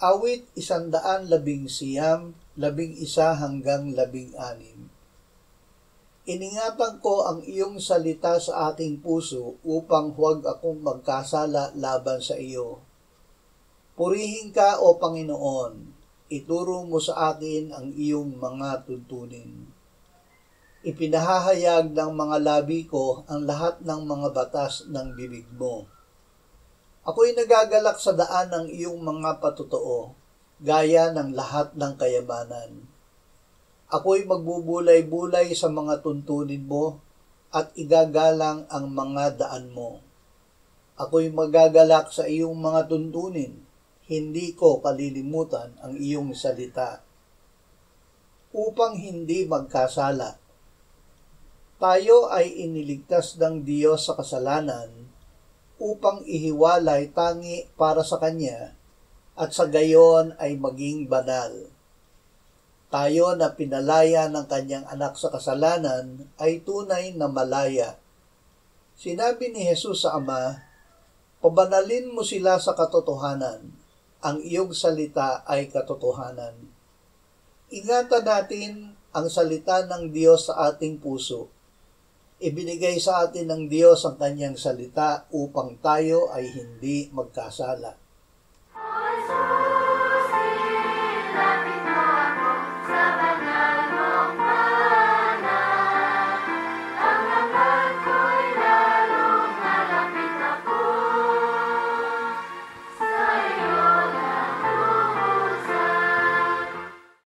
Awit 119, 11 hanggang 16. Iningatan ko ang iyong salita sa aking puso upang huwag akong magkasala laban sa iyo. Purihin ka, O Panginoon, ituro mo sa akin ang iyong mga tuntunin. Ipinahahayag ng mga labi ko ang lahat ng mga batas ng bibig mo. Ako'y nagagalak sa daan ng iyong mga patotoo, gaya ng lahat ng kayamanan. Ako'y magbubulay-bulay sa mga tuntunin mo at igagalang ang mga daan mo. Ako'y magagalak sa iyong mga tuntunin, hindi ko kalilimutan ang iyong salita. Upang hindi magkasala. Tayo ay iniligtas ng Diyos sa kasalanan upang ihiwalay tangi para sa Kanya at sa gayon ay maging banal. Tayo na pinalaya ng Kanyang anak sa kasalanan ay tunay na malaya. Sinabi ni Jesus sa Ama, "Pabanalin mo sila sa katotohanan. Ang iyong salita ay katotohanan." Ingatan natin ang salita ng Diyos sa ating puso. Ibinigay sa atin ng Diyos ang Kanyang salita upang tayo ay hindi magkasala.